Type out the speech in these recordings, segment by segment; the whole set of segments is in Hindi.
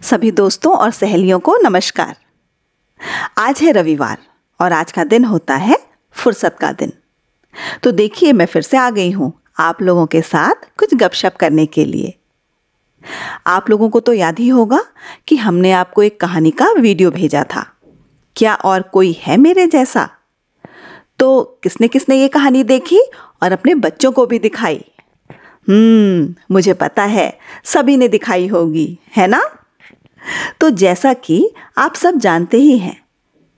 सभी दोस्तों और सहेलियों को नमस्कार। आज है रविवार और आज का दिन होता है फुर्सत का दिन। तो देखिए, मैं फिर से आ गई हूँ आप लोगों के साथ कुछ गपशप करने के लिए। आप लोगों को तो याद ही होगा कि हमने आपको एक कहानी का वीडियो भेजा था, क्या और कोई है मेरे जैसा। तो किसने किसने ये कहानी देखी और अपने बच्चों को भी दिखाई? मुझे पता है सभी ने दिखाई होगी, है ना? तो जैसा कि आप सब जानते ही हैं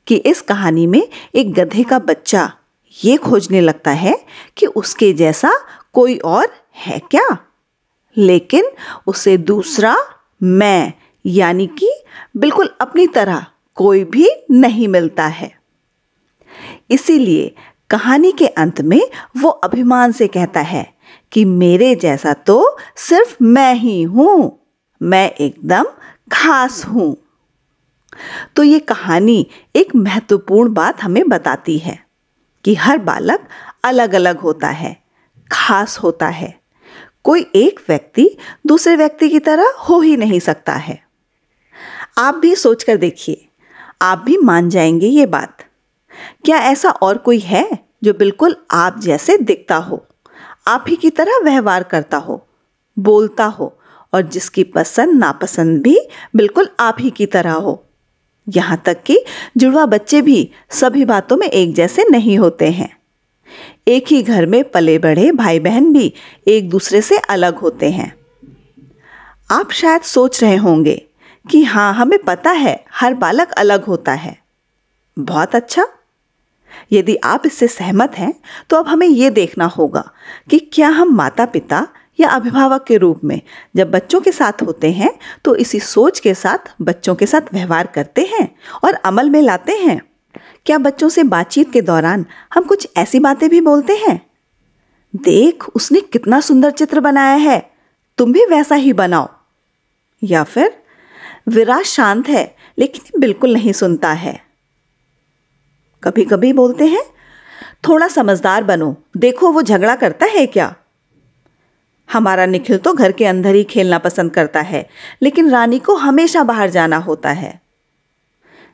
कि इस कहानी में एक गधे का बच्चा ये खोजने लगता है कि उसके जैसा कोई और है क्या, लेकिन उसे दूसरा मैं यानी कि बिल्कुल अपनी तरह कोई भी नहीं मिलता है। इसीलिए कहानी के अंत में वो अभिमान से कहता है कि मेरे जैसा तो सिर्फ मैं ही हूं, मैं एकदम खास हूं। तो ये कहानी एक महत्वपूर्ण बात हमें बताती है कि हर बालक अलग अलग होता है, खास होता है। कोई एक व्यक्ति दूसरे व्यक्ति की तरह हो ही नहीं सकता है। आप भी सोचकर देखिए, आप भी मान जाएंगे ये बात। क्या ऐसा और कोई है जो बिल्कुल आप जैसे दिखता हो, आप ही की तरह व्यवहार करता हो, बोलता हो और जिसकी पसंद नापसंद भी बिल्कुल आप ही की तरह हो? यहाँ तक कि जुड़वा बच्चे भी सभी बातों में एक जैसे नहीं होते हैं। एक ही घर में पले बढ़े भाई बहन भी एक दूसरे से अलग होते हैं। आप शायद सोच रहे होंगे कि हाँ, हमें पता है हर बालक अलग होता है। बहुत अच्छा। यदि आप इससे सहमत हैं तो अब हमें ये देखना होगा कि क्या हम माता पिता या अभिभावक के रूप में जब बच्चों के साथ होते हैं तो इसी सोच के साथ बच्चों के साथ व्यवहार करते हैं और अमल में लाते हैं। क्या बच्चों से बातचीत के दौरान हम कुछ ऐसी बातें भी बोलते हैं? देख, उसने कितना सुंदर चित्र बनाया है, तुम भी वैसा ही बनाओ। या फिर विराज शांत है लेकिन बिल्कुल नहीं सुनता है। कभी कभी बोलते हैं थोड़ा समझदार बनो, देखो वो झगड़ा करता है क्या। हमारा निखिल तो घर के अंदर ही खेलना पसंद करता है लेकिन रानी को हमेशा बाहर जाना होता है।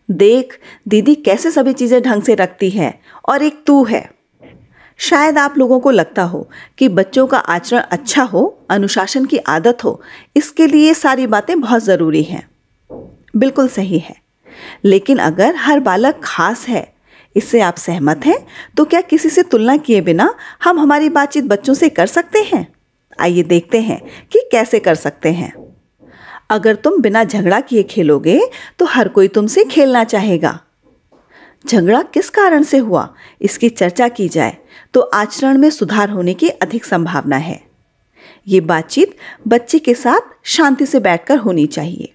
देख, दीदी कैसे सभी चीजें ढंग से रखती है और एक तू है। शायद आप लोगों को लगता हो कि बच्चों का आचरण अच्छा हो, अनुशासन की आदत हो, इसके लिए सारी बातें बहुत जरूरी हैं। बिल्कुल सही है, लेकिन अगर हर बालक खास है, इससे आप सहमत हैं, तो क्या किसी से तुलना किए बिना हम हमारी बातचीत बच्चों से कर सकते हैं? आइए देखते हैं कि कैसे कर सकते हैं। अगर तुम बिना झगड़ा किए खेलोगे तो हर कोई तुमसे खेलना चाहेगा। झगड़ा किस कारण से हुआ, इसकी चर्चा की जाए तो आचरण में सुधार होने की अधिक संभावना है। ये बातचीत बच्चे के साथ शांति से बैठकर होनी चाहिए।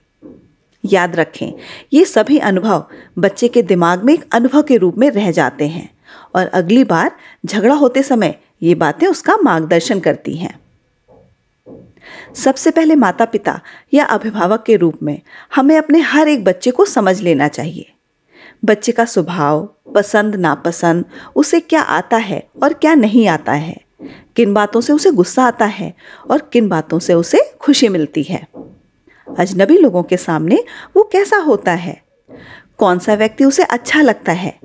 याद रखें, ये सभी अनुभव बच्चे के दिमाग में एक अनुभव के रूप में रह जाते हैं और अगली बार झगड़ा होते समय ये बातें उसका मार्गदर्शन करती हैं। सबसे पहले माता पिता या अभिभावक के रूप में हमें अपने हर एक बच्चे को समझ लेना चाहिए। बच्चे का स्वभाव, पसंद नापसंद, उसे क्या आता है और क्या नहीं आता है, किन बातों से उसे गुस्सा आता है और किन बातों से उसे खुशी मिलती है, अजनबी लोगों के सामने वो कैसा होता है, कौन सा व्यक्ति उसे अच्छा लगता है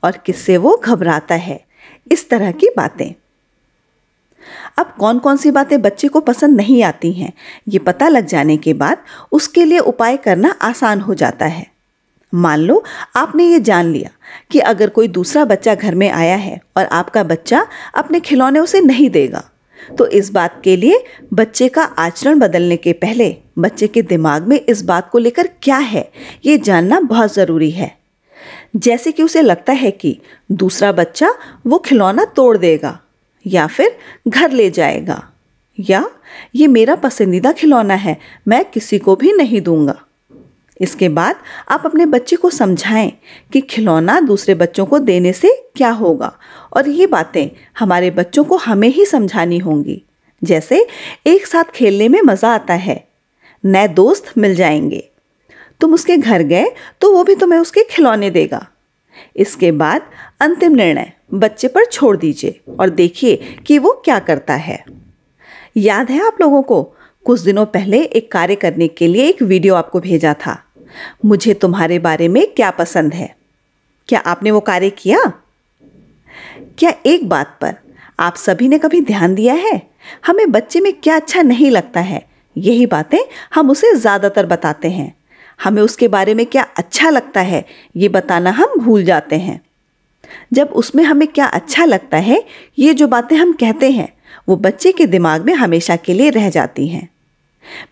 और किससे वो घबराता है, इस तरह की बातें। अब कौन कौन सी बातें बच्चे को पसंद नहीं आती हैं, ये पता लग जाने के बाद उसके लिए उपाय करना आसान हो जाता है। मान लो आपने ये जान लिया कि अगर कोई दूसरा बच्चा घर में आया है और आपका बच्चा अपने खिलौने उसे नहीं देगा, तो इस बात के लिए बच्चे का आचरण बदलने के पहले बच्चे के दिमाग में इस बात को लेकर क्या है, ये जानना बहुत ज़रूरी है। जैसे कि उसे लगता है कि दूसरा बच्चा वो खिलौना तोड़ देगा या फिर घर ले जाएगा, या ये मेरा पसंदीदा खिलौना है, मैं किसी को भी नहीं दूंगा। इसके बाद आप अपने बच्चे को समझाएं कि खिलौना दूसरे बच्चों को देने से क्या होगा और ये बातें हमारे बच्चों को हमें ही समझानी होंगी। जैसे एक साथ खेलने में मज़ा आता है, नए दोस्त मिल जाएंगे, तुम उसके घर गए तो वो भी तुम्हें उसके खिलौने देगा। इसके बाद अंतिम निर्णय बच्चे पर छोड़ दीजिए और देखिए कि वो क्या करता है। याद है आप लोगों को कुछ दिनों पहले एक कार्य करने के लिए एक वीडियो आपको भेजा था। मुझे तुम्हारे बारे में क्या पसंद है। क्या आपने वो कार्य किया? क्या एक बात पर आप सभी ने कभी ध्यान दिया है? हमें बच्चे में क्या अच्छा नहीं लगता है, यही बातें हम उसे ज़्यादातर बताते हैं। हमें उसके बारे में क्या अच्छा लगता है ये बताना हम भूल जाते हैं। जब उसमें हमें क्या अच्छा लगता है, ये जो बातें हम कहते हैं वो बच्चे के दिमाग में हमेशा के लिए रह जाती हैं।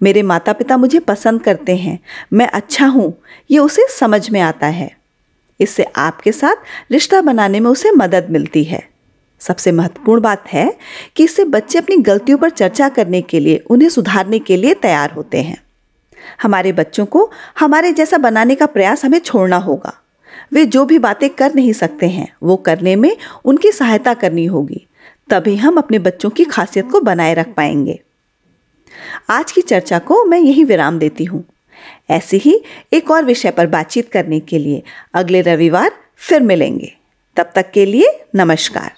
मेरे माता पिता मुझे पसंद करते हैं, मैं अच्छा हूँ, ये उसे समझ में आता है। इससे आपके साथ रिश्ता बनाने में उसे मदद मिलती है। सबसे महत्वपूर्ण बात है कि इससे बच्चे अपनी गलतियों पर चर्चा करने के लिए, उन्हें सुधारने के लिए तैयार होते हैं। हमारे बच्चों को हमारे जैसा बनाने का प्रयास हमें छोड़ना होगा। वे जो भी बातें कर नहीं सकते हैं वो करने में उनकी सहायता करनी होगी, तभी हम अपने बच्चों की खासियत को बनाए रख पाएंगे। आज की चर्चा को मैं यही विराम देती हूँ। ऐसे ही एक और विषय पर बातचीत करने के लिए अगले रविवार फिर मिलेंगे। तब तक के लिए नमस्कार।